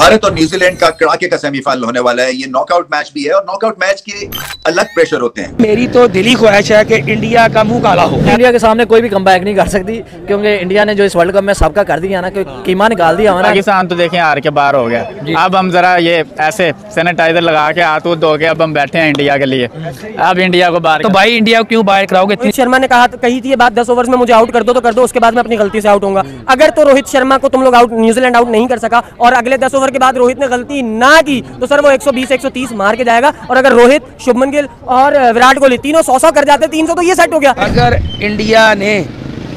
भारत और न्यूजीलैंड का कड़ाके का सेमीफाइनल होने वाला है। ये नॉकआउट मैच भी है और नॉकआउट मैच के अलग प्रेशर होते हैं। मेरी तो दिली ख्वाहिश है कि इंडिया का मुंह काला हो। इंडिया के सामने कोई भी कमबैक नहीं कर सकती, क्योंकि इंडिया ने जो इस वर्ल्ड कप में सबका कर दिया ना, कि कीमा निकाल दिया हमारा। पाकिस्तान तो देखें हार के बाहर हो गया। अब हम जरा ये ऐसे सैनिटाइजर लगा के हाथ धो के अब हम बैठे हैं इंडिया के लिए। अब इंडिया को बाहर, तो भाई इंडिया को क्यों बाहर कराओगे? रोहित शर्मा ने कही थी ये बात 10 ओवर में मुझे आउट कर दो तो कर दो, उसके बाद मैं अपनी गलती से आउट होऊंगा। अगर तो रोहित शर्मा को तुम लोग न्यूजीलैंड आउट नहीं कर सका और अगले 10 ओवर के बाद रोहित ने गलती ना की तो सर वो 120-130 मार के जाएगा। और अगर रोहित, शुभमन गिल और विराट कोहली तीनों 100 कर जाते 300 तो ये सेट हो गया। अगर इंडिया ने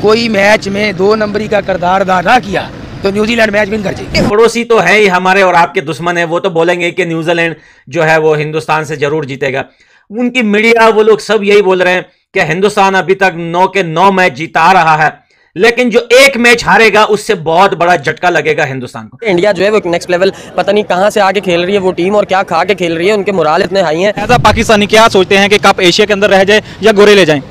कोई मैच में 2 नंबरी का किरदार अदा ना किया तो न्यूजीलैंड मैच विन कर जाएगी। पड़ोसी तो है ही हमारे और आपके दुश्मन है, वो तो बोलेंगे कि न्यूजीलैंड जो है वो हिंदुस्तान से जरूर जीतेगा। उनकी मीडिया वो लोग सब यही बोल रहे हैं कि हिंदुस्तान अभी तक 9 के 9 मैच जीता रहा है, लेकिन जो एक मैच हारेगा उससे बहुत बड़ा झटका लगेगा हिंदुस्तान को। इंडिया जो है वो नेक्स्ट लेवल पता नहीं कहां से आके खेल रही है वो टीम, और क्या खा के खेल रही है, उनके मोराल इतने हाई हैं। ऐसा पाकिस्तानी क्या सोचते हैं कि कप एशिया के अंदर रह जाए या गोरे ले जाएं?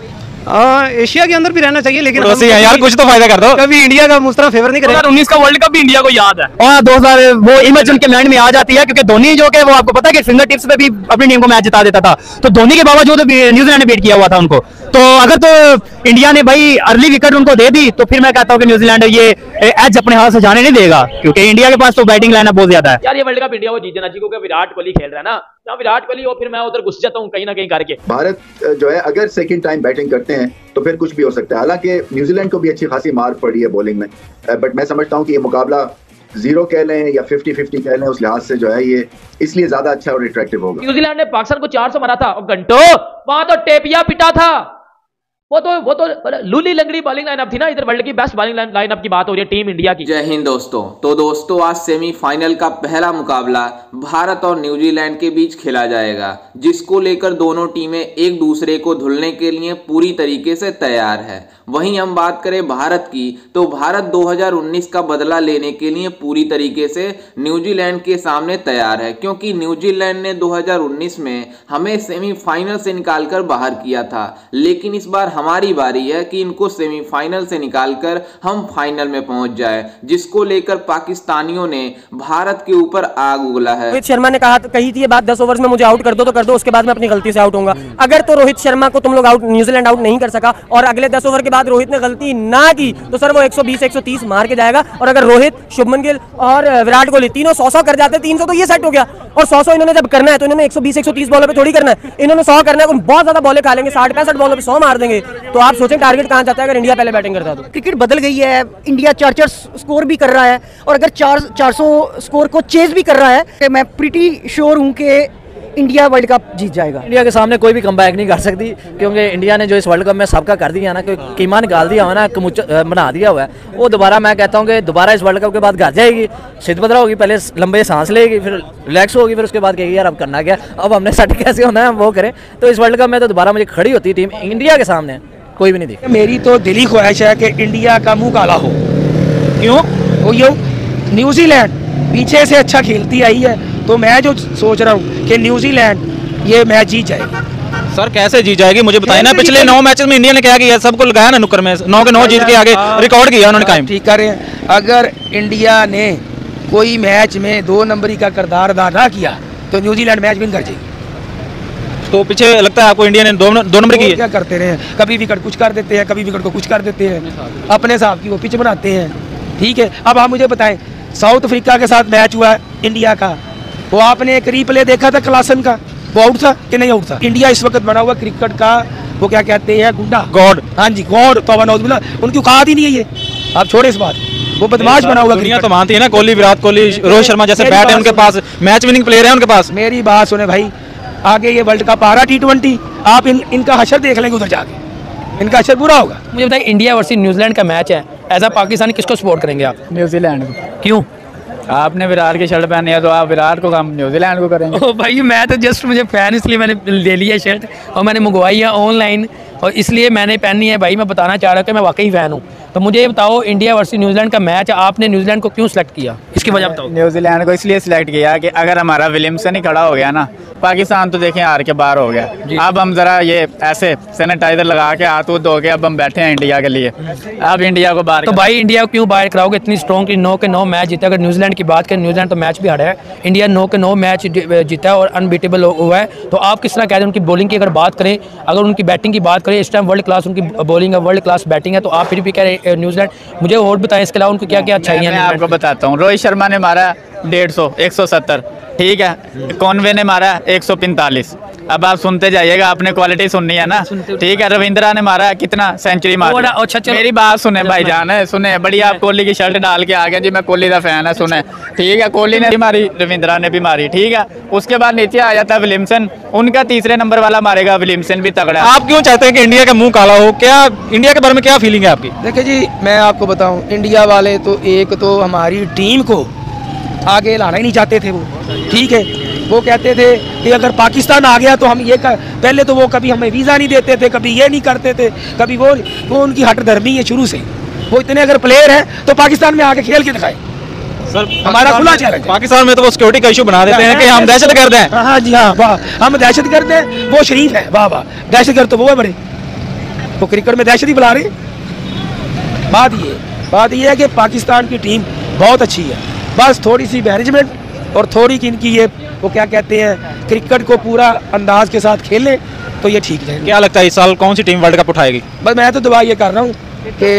एशिया के अंदर भी रहना चाहिए, लेकिन यार कुछ तो फायदा कर दो। कभी इंडिया का मुस्तरा फेवर नहीं करेगा। 2019 का वर्ल्ड कप भी इंडिया को याद है। और 2000 वो इमेज उनके माइंड में आ जाती है, क्योंकि धोनी जो के वो आपको पता है कि फिंगर टिप्स पे भी अपनी टीम को मैच जिता देता था। तो धोनी के बावजूद न्यूजीलैंड ने बीट किया हुआ था उनको। तो अगर तो इंडिया ने भाई अर्ली विकेट उनको दे दी तो फिर मैं कहता हूँ कि न्यूजीलैंड ये एज अपने हाथ से जाने नहीं देगा, क्योंकि इंडिया के पास तो बैटिंग लाइनअप बहुत ज्यादा है। यार ये वर्ल्ड कप इंडिया को जीत जाना चाहिए, क्योंकि विराट कोहली खेल रहा है ना विराट कोहली, और फिर मैं उधर घुस जाता हूँ कहीं ना कहीं करके। भारत जो है अगर सेकंड टाइम बैटिंग करते हैं तो फिर कुछ भी हो सकता है। हालांकि न्यूजीलैंड को भी अच्छी खासी मार पड़ी है बॉलिंग में, बट मैं समझता हूँ कि ये मुकाबला 0 कह लें या 50-50 कह लें, उस लिहाज से जो है ये इसलिए ज्यादा अच्छा और अट्रैक्टिव होगा। न्यूजीलैंड ने पाकिस्तान को 400 मारा था और घंटों वहां तो टेपिया पिटा था। वो तो लूली लंगड़ी बॉलिंग लाइनअप थी ना। इधर वर्ल्ड की बेस्ट बॉलिंग लाइनअप की बात हो रही है टीम इंडिया की। जय हिंद दोस्तों। तो दोस्तों आज सेमीफाइनल का पहला मुकाबला भारत और न्यूजीलैंड के बीच खेला जाएगा, जिसको लेकर दोनों टीमें एक दूसरे को धुलने के लिए पूरी तरीके से तैयार है। वहीं हम बात करें भारत की, तो भारत 2019 का बदला लेने के लिए पूरी तरीके से न्यूजीलैंड के सामने तैयार है, क्योंकि न्यूजीलैंड ने 2019 में हमें सेमीफाइनल से निकालकर बाहर किया था। लेकिन इस बार हमारी बारी है कि इनको सेमीफाइनल से निकालकर हम फाइनल में पहुंच जाए, जिसको लेकर पाकिस्तानियों ने भारत के ऊपर आग उगला है। रोहित शर्मा ने कही थी ये बात 10 ओवर में मुझे आउट कर दो तो कर दो, उसके बाद मैं अपनी गलती से आउट होऊंगा। अगर तो रोहित शर्मा को तुम लोग न्यूजीलैंड आउट नहीं कर सका और अगले 10 ओवर के बाद रोहित ने गलती ना की तो सर वो 120-130 मार के जाएगा। और अगर रोहित, शुभमन गिल और विराट कोहली तीनों 100 कर जाते 300 तो ये सेट हो गया। और 100 इन्होंने जब करना है तो इन्होंने 120-130 बॉलों पे थोड़ी करना है, इन्होंने 100 करना है। बहुत ज्यादा बॉलें खा लेंगे, 60-65 बॉलों पे 100 मार देंगे। तो आप सोचें टारगेट कहां जाता है अगर इंडिया पहले बैटिंग करता है तो। क्रिकेट बदल गई है, इंडिया 4-4 स्कोर भी कर रहा है, और अगर 400 स्कोर को चेज भी कर रहा है तो मैं प्रीटी श्योर हूं कि इंडिया वर्ल्ड कप जीत जाएगा। इंडिया के सामने कोई भी कमबैक नहीं कर सकती, क्योंकि इंडिया ने जो इस वर्ल्ड कप में सबका कर दिया ना, कि कीमा निकाल दिया हुआ ना, बना दिया हुआ है। वो दोबारा मैं कहता हूँ कि दोबारा इस वर्ल्ड कप के बाद घर जाएगी, सिद्धबद्रा होगी, पहले लंबे सांस लेगी, फिर रिलैक्स होगी, फिर उसके बाद कहेगी यार अब करना क्या, अब हमने सेट कैसे होना है हम वो करें। तो इस वर्ल्ड कप में तो दोबारा मुझे खड़ी होती टीम इंडिया के सामने कोई भी नहीं दिखा। मेरी तो दिली ख्वाहिश है कि इंडिया का मुंह काला हो। क्यों? वो यो न्यूजीलैंड पीछे से अच्छा खेलती आई है, तो मैं जो सोच रहा हूँ कि न्यूजीलैंड ये मैच जीत जाएगी। सर कैसे जीत जाएगी मुझे बताइए ना। पिछले 9 मैचेस में इंडिया ने क्या किया, सबको लगाया ना नुक्कर में, 9 के 9 जीत के आगे रिकॉर्ड किया उन्होंने कायम। ठीक कर रहे हैं। अगर इंडिया ने कोई मैच में 2 नंबरी का किरदार अदा ना किया तो न्यूजीलैंड मैच विन कर जाएगी। तो पीछे लगता है आपको इंडिया ने 2 नंबर की क्या करते रहे, कभी विकेट कुछ कर देते हैं, कभी विकेट को कुछ कर देते हैं, अपने हिसाब की वो पिच बनाते हैं। ठीक है, अब आप मुझे बताएं, साउथ अफ्रीका के साथ मैच हुआ इंडिया का, वो आपने एक रीप्ले देखा था क्लासन का, वो आउट था कि नहीं आउट था? इंडिया इस वक्त बना हुआ क्रिकेट का वो क्या कहते हैं, गुंडा, गॉड। हाँ जी, गॉड। तो उनकी औकात ही नहीं है ये। आप छोड़े इस बात, वो बदमाश बना हुआ। दुनिया तो मानती है ना, कोहली, विराट कोहली, रोहित शर्मा जैसे बैट है उनके पास, मैच विनिंग प्लेयर है उनके पास। मेरी बात सुने भाई, आगे ये वर्ल्ड कप आ रहा T20, आप इनका हशर देख लेंगे उधर जाके, इनका हशर बुरा होगा। मुझे बताइए, इंडिया वर्सेस न्यूजीलैंड का मैच है, एज अ पाकिस्तानी किसको सपोर्ट करेंगे आप? न्यूजीलैंड को। क्यों? आपने विराट की शर्ट पहनी है तो आप विराट को, हम न्यूजीलैंड को करेंगे। ओ भाई, मैं तो जस्ट मुझे फैन इसलिए मैंने ले लिया शर्ट, और मैंने मंगवाई है ऑनलाइन, और इसलिए मैंने पहनी है। भाई मैं बताना चाह रहा हूँ कि मैं वाकई फ़ैन हूँ। तो मुझे ये बताओ, इंडिया वर्सेस न्यूजीलैंड का मैच, आपने न्यूजीलैंड को क्यों सिलेक्ट किया, इसकी वजह बताओ। न्यूजीलैंड को इसलिए सिलेक्ट किया कि अगर हमारा विलियमसन ही खड़ा हो गया ना, पाकिस्तान तो देखें हार के बाहर हो गया। अब हम ज़रा ये ऐसे सैनिटाइजर लगा के हाथ धो के अब हम बैठे हैं इंडिया के लिए, अब इंडिया को बाहर। तो भाई इंडिया को क्यों बाहर कराओगे, इतनी स्ट्रॉन्ग की 9 के 9 मैच जीता। अगर न्यूजीलैंड की बात करें, न्यूजीलैंड तो मैच भी हारा है, इंडिया 9 के 9 मैच जीता है और अनबीटेबल हुआ है। तो आप किस तरह कह रहे हैं उनकी बॉलिंग की अगर बात करें, अगर उनकी बैटिंग की बात करें, इस टाइम वर्ल्ड क्लास उनकी बॉलिंग है, वर्ल्ड क्लास बैटिंग है, तो आप फिर भी कह रहे हैं न्यूजीलैंड। मुझे और बताएं इसके अलावा उनको क्या क्या अच्छाइयाँ। मैं आपको बताता हूँ, रोहित शर्मा ने मारा 150, 170, ठीक है। कॉनवे ने मारा 145। अब आप सुनते जाइएगा, आपने क्वालिटी सुननी है ना, ठीक है। रविंद्रा ने मारा कितना, सेंचुरी मारा। अच्छा मेरी बात सुने भाईजान, सुने, बढ़िया आप कोहली की शर्ट डाल के आ गए जी, मैं कोहली का फैन है, सुने, ठीक है। कोहली ने भी मारी, रविंद्रा ने भी मारी, ठीक है। उसके बाद नीचे आ जाता है विलियमसन, उनका तीसरे नंबर वाला मारेगा, विलियमसन भी तगड़ा। आप क्यों चाहते हैं कि इंडिया का मुंह काला हो, क्या इंडिया के बारे में क्या फीलिंग है आपकी? देखिए जी, मैं आपको बताऊं, इंडिया वाले तो एक तो हमारी टीम को आगे लाना ही नहीं चाहते थे वो, ठीक है। वो कहते थे कि अगर पाकिस्तान आ गया तो हम ये पहले तो वो कभी हमें वीज़ा नहीं देते थे, कभी ये नहीं करते थे, कभी वो उनकी हठधर्मी है शुरू से। वो इतने अगर प्लेयर हैं तो पाकिस्तान में आके खेल के दिखाए। सर हमारा खुला चैलेंज। पाकिस्तान में तो वो सिक्योरिटी का इशू बना देते हैं कि हम दहशतगर्द हैं। हाँ जी हाँ, वाह, हम दहशतगर्द हैं, वो शरीफ है, वाह वाह, दहशतगर्द तो वो है बड़े, वो क्रिकेट में दहशत ही बुला रहे। बात ये है कि पाकिस्तान की टीम बहुत अच्छी है, बस थोड़ी सी मैनेजमेंट और थोड़ी की इनकी ये वो क्या कहते हैं, क्रिकेट को पूरा अंदाज के साथ खेलें तो ये ठीक है। क्या लगता है इस साल कौन सी टीम वर्ल्ड कप उठाएगी? बस मैं तो दुआ ये कर रहा हूँ कि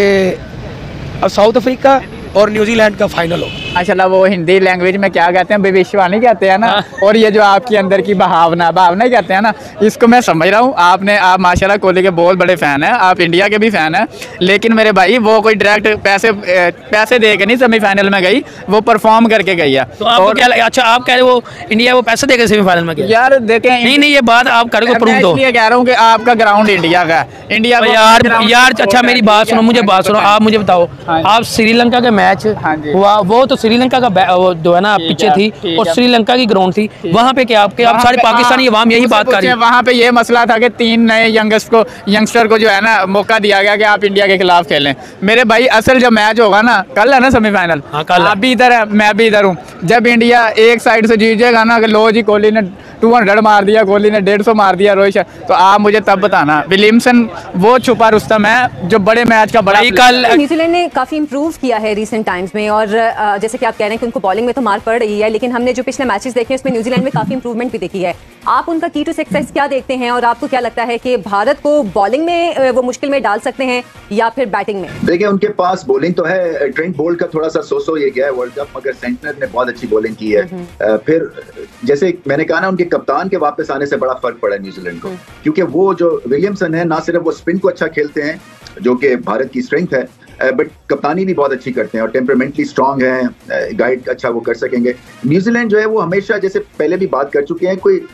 अब साउथ अफ्रीका और न्यूजीलैंड का फाइनल हो। माशाल्लाह, वो हिंदी लैंग्वेज में क्या कहते हैं, भविष्यवाणी कहते हैं ना, और ये जो आपके अंदर की भावना ही कहते हैं ना, इसको मैं समझ रहा हूँ। आप माशाल्लाह कोहली के बहुत बड़े फ़ैन हैं, आप इंडिया के भी फ़ैन हैं, लेकिन मेरे भाई वो कोई डायरेक्ट पैसे दे के नहीं सेमीफाइनल में गई, वो परफॉर्म करके गई है। तो आपको क्या लगा? अच्छा आप कह रहे हो इंडिया वो पैसे देकर सेमीफाइनल में गई? यार देखें, नहीं ये बात आप कर प्रूव दो। इसलिए कह रहा हूँ कि आपका ग्राउंड इंडिया का है, इंडिया यार अच्छा मेरी बात सुनो, मुझे बात सुनो, आप मुझे बताओ, आप श्रीलंका के मैच हुआ, वो तो श्रीलंका का जो है ना पीछे थी और श्रीलंका की ग्राउंड थी, वहाँ पे क्या आपके आप सारे पाकिस्तानी अवाम यही बात कर रही है? वहाँ पे ये मसला था कि 3 नए यंगस्टर को जो है ना मौका दिया गया कि आप इंडिया के खिलाफ खेलें। मेरे भाई असल जब मैच होगा ना, कल है ना सेमीफाइनल, आप भी इधर है, मैं भी इधर हूँ। जब इंडिया एक साइड से जीत जाएगा ना, लो जी कोहली ने 200 मार दिया, कोहली ने 150 मार दिया, रोहित शर्मा, तो आप मुझे तब बताना विलियमसन वो छुपा रुस्तम है जो बड़े मैच का बड़ा। कल न्यूजीलैंड ने काफी इंप्रूव किया है रिसेंट टाइम्स में, और जैसे कि आप कह रहे हैं कि उनको बॉलिंग में तो मार पड़ रही है, लेकिन हमने जो पिछले मैचेस देखे हैं उसमें न्यूजीलैंड में काफी इंप्रूवमेंट भी देखी है। आप उनका की टू सक्सेस क्या देखते हैं, और आपको क्या लगता है कि भारत को बॉलिंग में वो मुश्किल में डाल सकते हैं या फिर बैटिंग में? देखिए, उनके पास बॉलिंग तो है, ट्रेंट बोल्ट का थोड़ा सा सो ये गया है वर्ल्ड कप, मगर सेंटनर ने बहुत अच्छी बॉलिंग की है। फिर जैसे मैंने कहा ना, उनके कप्तान के वापस आने से बड़ा फर्क पड़ा न्यूजीलैंड को, क्योंकि वो जो विलियमसन है, ना सिर्फ वो स्पिन को अच्छा खेलते हैं जो कि भारत की स्ट्रेंथ है, बट कप्तानी भी बहुत अच्छी करते हैं और टेम्परामेंटली स्ट्रांग हैं, गाइड अच्छा वो कर सकेंगे। न्यूजीलैंड जो है वो हमेशा, जैसे पहले भी बात कर चुके हैं, कोई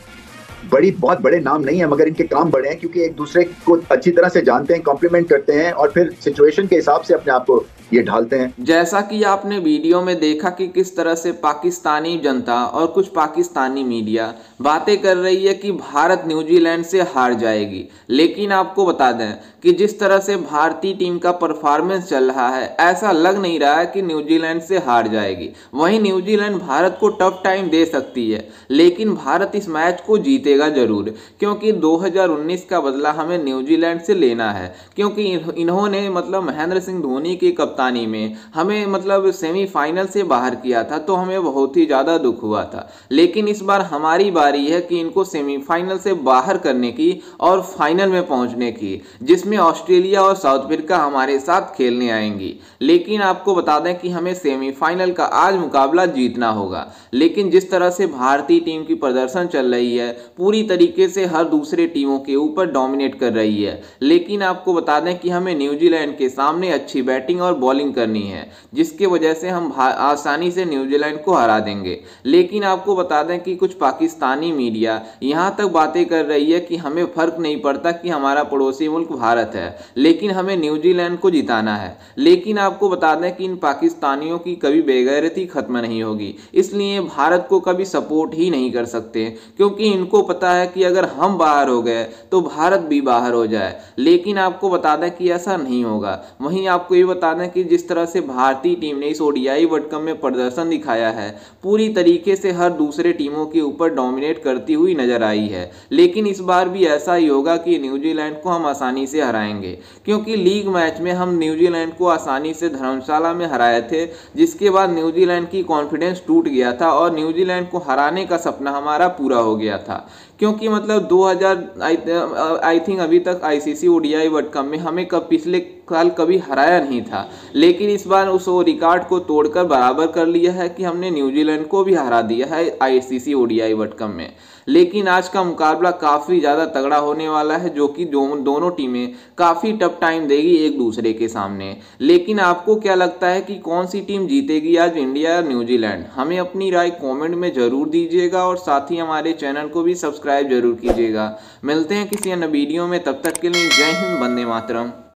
बहुत बड़े नाम नहीं है, मगर इनके काम बड़े हैं क्योंकि एक दूसरे को अच्छी तरह से जानते हैं, कॉम्प्लीमेंट करते हैं और फिर सिचुएशन के हिसाब से अपने आप को ये ढालते हैं। जैसा कि आपने वीडियो में देखा कि किस तरह से पाकिस्तानी जनता और कुछ पाकिस्तानी मीडिया बातें कर रही है कि भारत न्यूजीलैंड से हार जाएगी, लेकिन आपको बता दें कि जिस तरह से भारतीय टीम का परफॉर्मेंस चल रहा है, ऐसा लग नहीं रहा है कि न्यूजीलैंड से हार जाएगी। वहीं न्यूजीलैंड भारत को टफ टाइम दे सकती है, लेकिन भारत इस मैच को जीतेगा जरूर, क्योंकि 2019 का बदला हमें न्यूजीलैंड से लेना है, क्योंकि इन्होंने मतलब महेंद्र सिंह धोनी की कप्तानी में हमें मतलब सेमीफाइनल से बाहर किया था, तो हमें बहुत ही ज़्यादा दुख हुआ था। लेकिन इस बार हमारी बारी है कि इनको सेमीफाइनल से बाहर करने की और फाइनल में पहुंचने की, जिसमें ऑस्ट्रेलिया और साउथ अफ्रीका हमारे साथ खेलने आएंगी। लेकिन आपको बता दें कि हमें सेमीफाइनल का आज मुकाबला जीतना होगा। लेकिन जिस तरह से भारतीय टीम की प्रदर्शन चल रही है, पूरी तरीके से हर दूसरे टीमों के ऊपर डोमिनेट कर रही है, लेकिन आपको बता दें कि हमें न्यूजीलैंड के सामने अच्छी बैटिंग और बॉलिंग बॉलिंग करनी है, जिसकी वजह से हम आसानी से न्यूजीलैंड को हरा देंगे। लेकिन आपको बता दें कि कुछ पाकिस्तानी मीडिया यहाँ तक बातें कर रही है कि हमें फर्क नहीं पड़ता कि हमारा पड़ोसी मुल्क भारत है, लेकिन हमें न्यूजीलैंड को जिताना है। लेकिन आपको बता दें कि इन पाकिस्तानियों की कभी बेगैरती खत्म नहीं होगी, इसलिए भारत को कभी सपोर्ट ही नहीं कर सकते, क्योंकि इनको पता है कि अगर हम बाहर हो गए तो भारत भी बाहर हो जाए। लेकिन आपको बता दें कि ऐसा नहीं होगा। वहीं आपको ये बता दें कि जिस तरह से भारतीय टीम ने इस ओडीआई वर्ल्ड कप में प्रदर्शन दिखाया है, पूरी तरीके से हर दूसरे टीमों के ऊपर डोमिनेट करती हुई नजर आई है। लेकिन इस बार भी ऐसा ही होगा कि न्यूजीलैंड को हम आसानी से हराएंगे, क्योंकि लीग मैच में हम न्यूजीलैंड को आसानी से धर्मशाला में हराए थे, जिसके बाद न्यूजीलैंड की कॉन्फिडेंस टूट गया था और न्यूजीलैंड को हराने का सपना हमारा पूरा हो गया था। क्योंकि मतलब 2000 आई थिंक अभी तक आईसीसी ओडीआई वर्ल्ड कप में हमें पिछले साल कभी हराया नहीं था, लेकिन इस बार उस रिकॉर्ड को तोड़कर बराबर कर लिया है कि हमने न्यूजीलैंड को भी हरा दिया है आईसीसी ओडीआई वर्ल्ड कप में। लेकिन आज का मुकाबला काफ़ी ज़्यादा तगड़ा होने वाला है, जो कि दोनों टीमें काफ़ी टफ टाइम देगी एक दूसरे के सामने। लेकिन आपको क्या लगता है कि कौन सी टीम जीतेगी आज, इंडिया या न्यूजीलैंड? हमें अपनी राय कमेंट में ज़रूर दीजिएगा और साथ ही हमारे चैनल को भी सब्सक्राइब जरूर कीजिएगा। मिलते हैं किसी अन्य वीडियो में, तब तक के लिए जय हिंद, वंदे मातरम।